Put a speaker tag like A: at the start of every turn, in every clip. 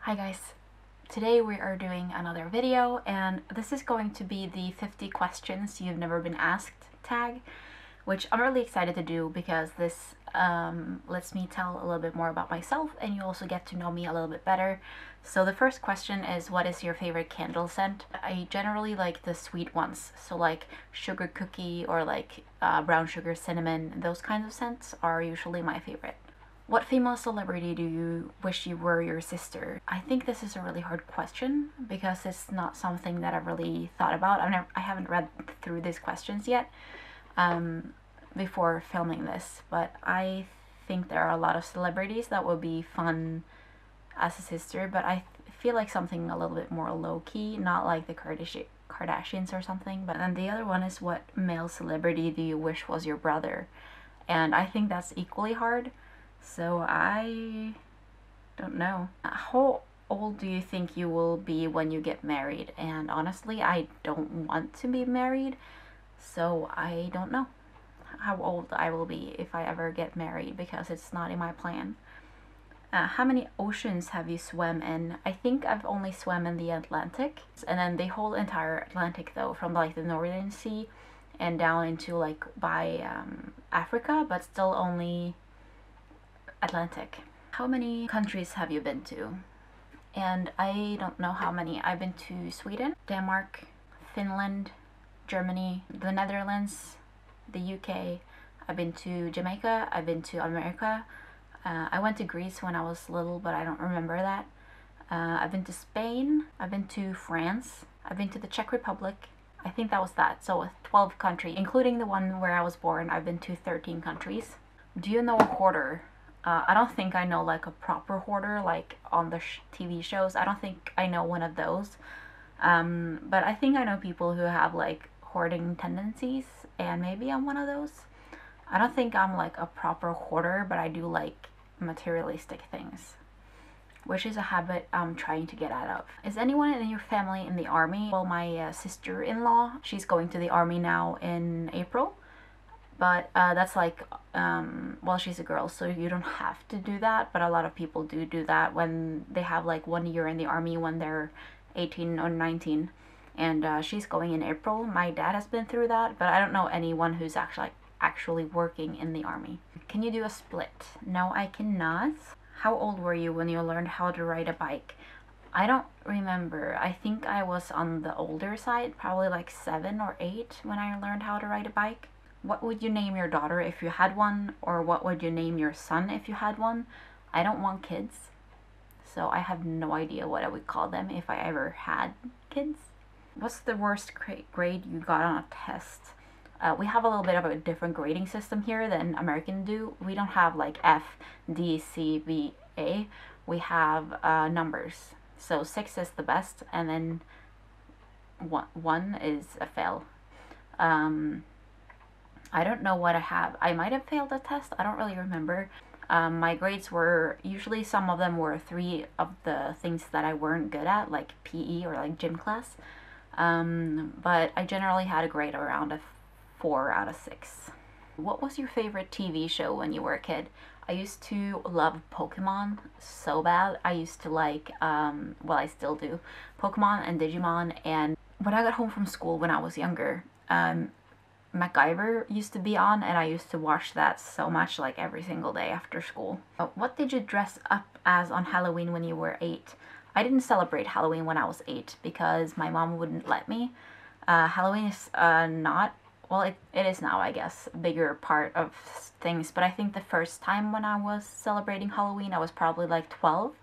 A: Hi guys, today we are doing another video and this is going to be the 50 questions you've never been asked tag, which I'm really excited to do because this lets me tell a little bit more about myself and you also get to know me a little bit better. So the first question is, what is your favorite candle scent? I generally like the sweet ones, so like sugar cookie or like brown sugar cinnamon. Those kinds of scents are usually my favorite. What female celebrity do you wish you were your sister? I think this is a really hard question because it's not something that I've really thought about. I haven't read through these questions yet before filming this, but I think there are a lot of celebrities that would be fun as a sister, but I feel like something a little bit more low-key, not like the Kardashians or something. But then the other one is, what male celebrity do you wish was your brother? And I think that's equally hard. So I don't know. How old do you think you will be when you get married? And honestly, I don't want to be married, so I don't know how old I will be if I ever get married because it's not in my plan. How many oceans have you swam in? I think I've only swam in the Atlantic, and then the whole entire Atlantic though, from like the Northern Sea and down into like by Africa, but still only Atlantic. How many countries have you been to? And I don't know how many. I've been to Sweden, Denmark, Finland, Germany, the Netherlands, the UK. I've been to Jamaica. I've been to America. I went to Greece when I was little, but I don't remember that. I've been to Spain. I've been to France. I've been to the Czech Republic. I think that was that. So 12 countries, including the one where I was born. I've been to 13 countries. Do you know a hoarder? I don't think I know like a proper hoarder like on the TV shows. I don't think I know one of those. But I think I know people who have like hoarding tendencies, and maybe I'm one of those. I don't think I'm like a proper hoarder, but I do like materialistic things, which is a habit I'm trying to get out of. Is anyone in your family in the army? Well, my sister-in-law, she's going to the army now in April. But that's like, well, she's a girl, so you don't have to do that, but a lot of people do that when they have like 1 year in the army when they're 18 or 19. And she's going in April. My dad has been through that, but I don't know anyone who's actually working in the army. Can you do a split? No, I cannot. How old were you when you learned how to ride a bike? I don't remember. I think I was on the older side, probably like 7 or 8 when I learned how to ride a bike. What would you name your daughter if you had one? Or what would you name your son if you had one? I don't want kids, so I have no idea what I would call them if I ever had kids. What's the worst grade you got on a test? We have a little bit of a different grading system here than Americans do. We don't have like F, D, C, B, A. We have numbers. So 6 is the best, and then 1 is a fail. I don't know what I have. I might have failed a test. I don't really remember. My grades were, usually some of them were 3 of the things that I weren't good at, like PE or like gym class. But I generally had a grade around a 4 out of 6. What was your favorite TV show when you were a kid? I used to love Pokemon so bad. I used to like, well, I still do, Pokemon and Digimon. And when I got home from school when I was younger, MacGyver used to be on, and I used to watch that so much, like every single day after school. What did you dress up as on Halloween when you were 8? I didn't celebrate Halloween when I was 8 because my mom wouldn't let me. Halloween is not, well, it is now, I guess, a bigger part of things, but I think the first time when I was celebrating Halloween, I was probably like 12,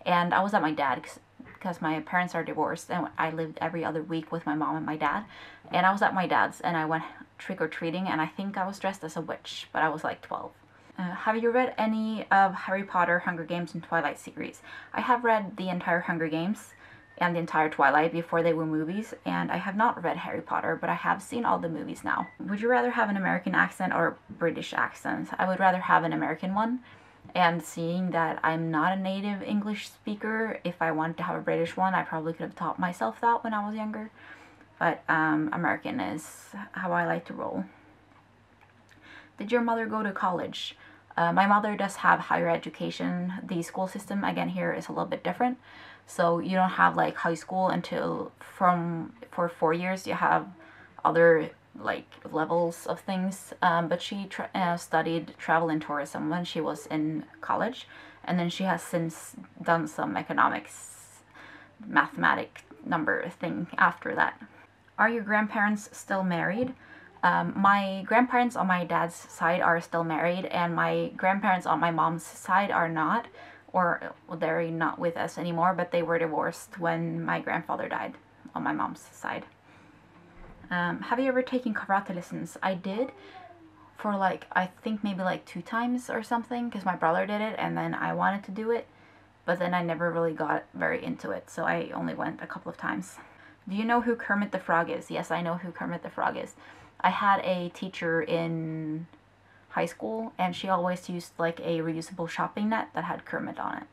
A: and I was at my dad's because my parents are divorced, and I lived every other week with my mom and my dad, and I was at my dad's and I went trick-or-treating, and I think I was dressed as a witch, but I was like 12. Have you read any of Harry Potter, Hunger Games, and Twilight series? I have read the entire Hunger Games and the entire Twilight before they were movies, and I have not read Harry Potter, but I have seen all the movies now. Would you rather have an American accent or British accent? I would rather have an American one. And seeing that I'm not a native English speaker, if I wanted to have a British one, I probably could have taught myself that when I was younger. But American is how I like to roll. Did your mother go to college? My mother does have higher education. The school system again here is a little bit different. So you don't have like high school until for 4 years. You have other like levels of things. But she studied travel and tourism when she was in college, and then she has since done some economics, mathematic number thing after that. Are your grandparents still married? My grandparents on my dad's side are still married, and my grandparents on my mom's side are not, or well, they're not with us anymore, but they were divorced when my grandfather died on my mom's side. Have you ever taken karate lessons? I did for like, I think maybe like 2 times or something, because my brother did it and then I wanted to do it, but then I never really got very into it, so I only went a couple of times. Do you know who Kermit the Frog is? Yes, I know who Kermit the Frog is. I had a teacher in high school, and she always used like a reusable shopping net that had Kermit on it.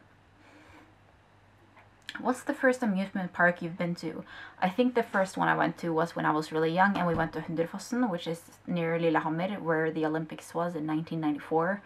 A: What's the first amusement park you've been to? I think the first one I went to was when I was really young, and we went to Hunderfossen, which is near Lillehammer, where the Olympics was in 1994.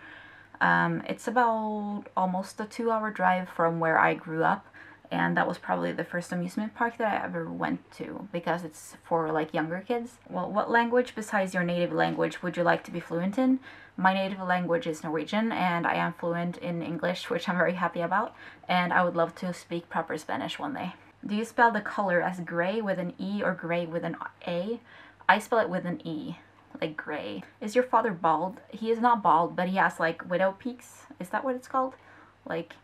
A: It's about almost a 2-hour drive from where I grew up, and that was probably the first amusement park that I ever went to, because it's for like younger kids. Well, what language besides your native language would you like to be fluent in? My native language is Norwegian, and I am fluent in English, which I'm very happy about, and I would love to speak proper Spanish one day. Do you spell the color as gray with an E or gray with an A? I spell it with an E, like gray. Is your father bald? He is not bald, but he has like widow peaks. Is that what it's called? Like,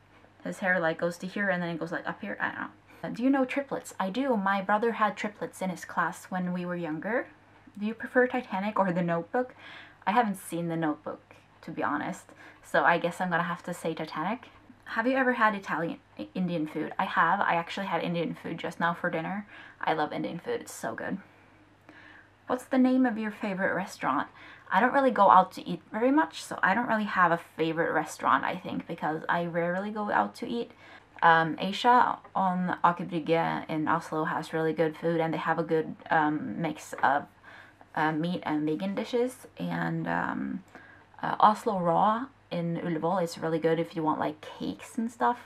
A: his hair like goes to here and then it goes like up here. I don't know. Do you know triplets? I do. My brother had triplets in his class when we were younger. Do you prefer Titanic or The Notebook? I haven't seen The Notebook, to be honest, so I guess I'm gonna have to say Titanic. Have you ever had Indian food? I have. I actually had Indian food just now for dinner. I love Indian food. It's so good. What's the name of your favorite restaurant? I don't really go out to eat very much, so I don't really have a favorite restaurant, I think, because I rarely go out to eat. Asia on Aker Brygge in Oslo has really good food, and they have a good mix of meat and vegan dishes. And Oslo Raw in Ullevål is really good if you want like cakes and stuff.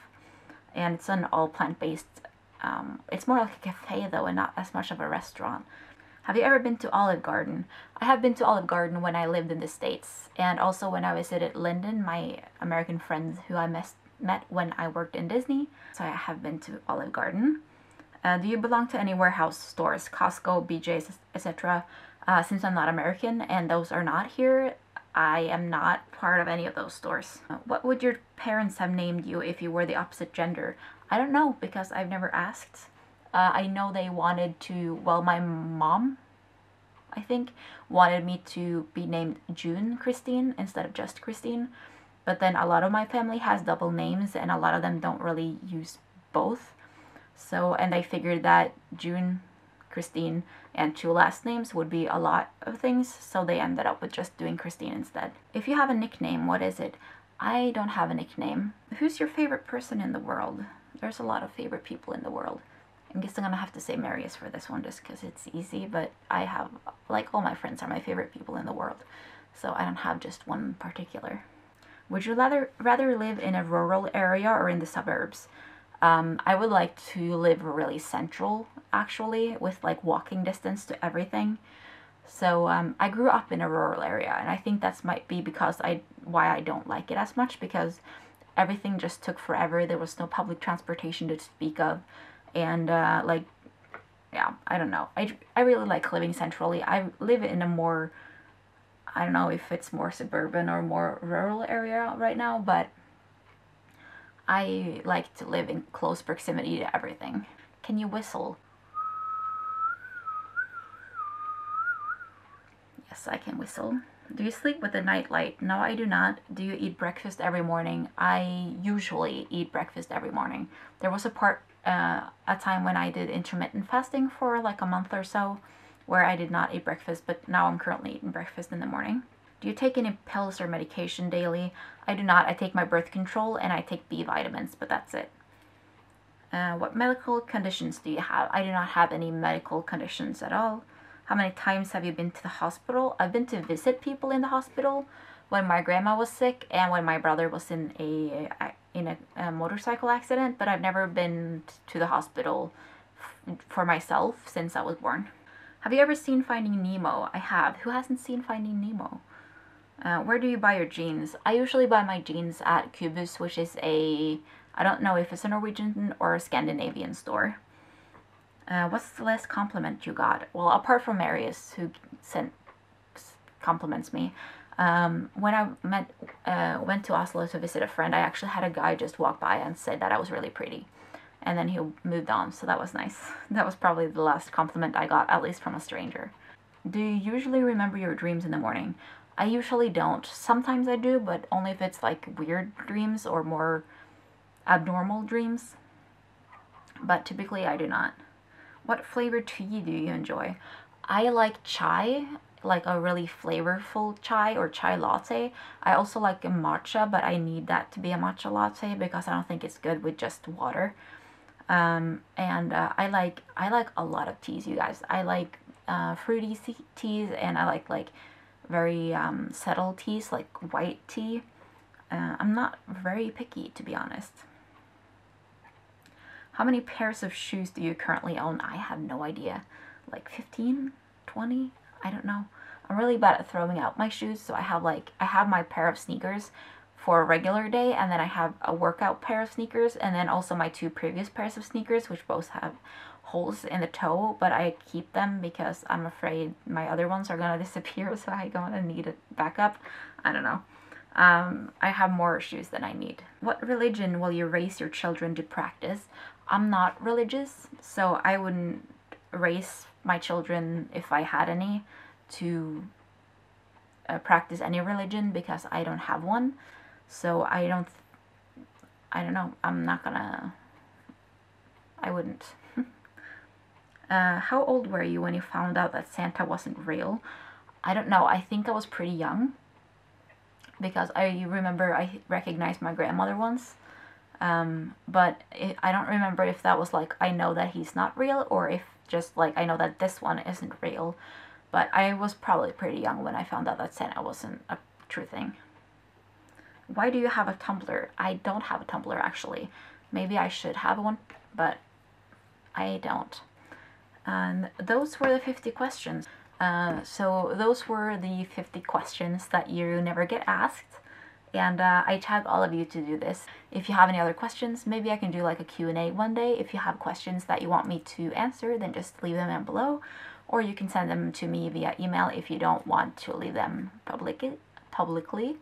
A: And it's an all plant-based, it's more like a cafe though, and not as much of a restaurant. Have you ever been to Olive Garden? I have been to Olive Garden when I lived in the States, and also when I visited Lyndon, my American friend who I met when I worked in Disney. So I have been to Olive Garden. Do you belong to any warehouse stores, Costco, BJ's, etc.? Since I'm not American and those are not here, I am not part of any of those stores. What would your parents have named you if you were the opposite gender? I don't know, because I've never asked. I know they wanted to, well, my mom, I think, wanted me to be named June Christine instead of just Christine. But then a lot of my family has double names, and a lot of them don't really use both. So, and they figured that June Christine and 2 last names would be a lot of things, so they ended up with just doing Christine instead. If you have a nickname, what is it? I don't have a nickname. Who's your favorite person in the world? There's a lot of favorite people in the world. I guess I'm gonna have to say Marius for this one just because it's easy, but I have, like, all my friends are my favorite people in the world, so I don't have just one in particular. Would you rather live in a rural area or in the suburbs? I would like to live really central, actually, with like walking distance to everything. So I grew up in a rural area, and I think that's might be because why I don't like it as much, because everything just took forever. There was no public transportation to speak of. And like, yeah, I don't know. I really like living centrally. I live in a more, I don't know if it's more suburban or more rural area right now, but I like to live in close proximity to everything. Can you whistle? Yes, I can whistle. Do you sleep with a nightlight? No, I do not. Do you eat breakfast every morning? I usually eat breakfast every morning. There was a time when I did intermittent fasting for like a month or so, where I did not eat breakfast, but now I'm currently eating breakfast in the morning. Do you take any pills or medication daily? I do not. I take my birth control and I take B vitamins, but that's it. What medical conditions do you have? I do not have any medical conditions at all. How many times have you been to the hospital? I've been to visit people in the hospital, when my grandma was sick and when my brother was in a motorcycle accident, but I've never been to the hospital for myself since I was born. Have you ever seen Finding Nemo? I have. Who hasn't seen Finding Nemo? Where do you buy your jeans? I usually buy my jeans at Kubus, which is I don't know if it's a Norwegian or a Scandinavian store. What's the last compliment you got? Well, apart from Marius, who compliments me, when I went to Oslo to visit a friend, I actually had a guy just walk by and say that I was really pretty. And then he moved on, so that was nice. That was probably the last compliment I got, at least from a stranger. Do you usually remember your dreams in the morning? I usually don't. Sometimes I do, but only if it's like weird dreams or more abnormal dreams. But typically I do not. What flavored tea do you enjoy? I like chai, like a really flavorful chai or chai latte. I also like a matcha, but I need that to be a matcha latte because I don't think it's good with just water. I like a lot of teas, you guys. I like fruity teas, and I like very subtle teas, like white tea. I'm not very picky, to be honest. How many pairs of shoes do you currently own? I have no idea. Like 15, 20? I don't know. I'm really bad at throwing out my shoes, so I have my pair of sneakers for a regular day, and then I have a workout pair of sneakers, and then also my 2 previous pairs of sneakers, which both have holes in the toe, but I keep them because I'm afraid my other ones are gonna disappear, so I'm gonna need a backup. I don't know. I have more shoes than I need. What religion will you raise your children to practice? I'm not religious, so I wouldn't raise my children, if I had any, to practice any religion because I don't have one. So I don't know. I wouldn't. How old were you when you found out that Santa wasn't real? I don't know. I think I was pretty young because I remember I recognized my grandmother once. But I don't remember if that was like, I know that he's not real, or if just like, I know that this one isn't real. But I was probably pretty young when I found out that Santa wasn't a true thing. Why do you have a Tumblr? I don't have a Tumblr, actually. Maybe I should have one, but I don't. And those were the 50 questions. So those were the 50 questions that you never get asked. And I tag all of you to do this. If you have any other questions, maybe I can do like a Q&A one day. If you have questions that you want me to answer, then just leave them in below. Or you can send them to me via email if you don't want to leave them publicly.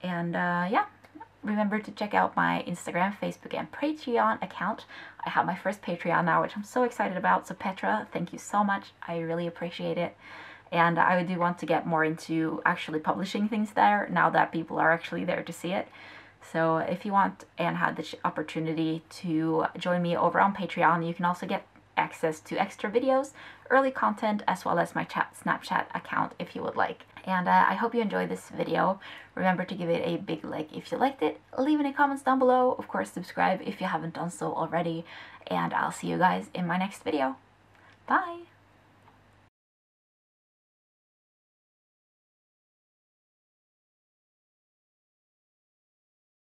A: And yeah, remember to check out my Instagram, Facebook, and Patreon account. I have my first Patreon now, which I'm so excited about. So Petra, thank you so much. I really appreciate it. And I do want to get more into actually publishing things there now that people are actually there to see it. So if you want and had the opportunity to join me over on Patreon, you can also get access to extra videos, early content, as well as my Snapchat account if you would like. And I hope you enjoyed this video. Remember to give it a big like if you liked it. Leave any comments down below. Of course, subscribe if you haven't done so already. And I'll see you guys in my next video. Bye!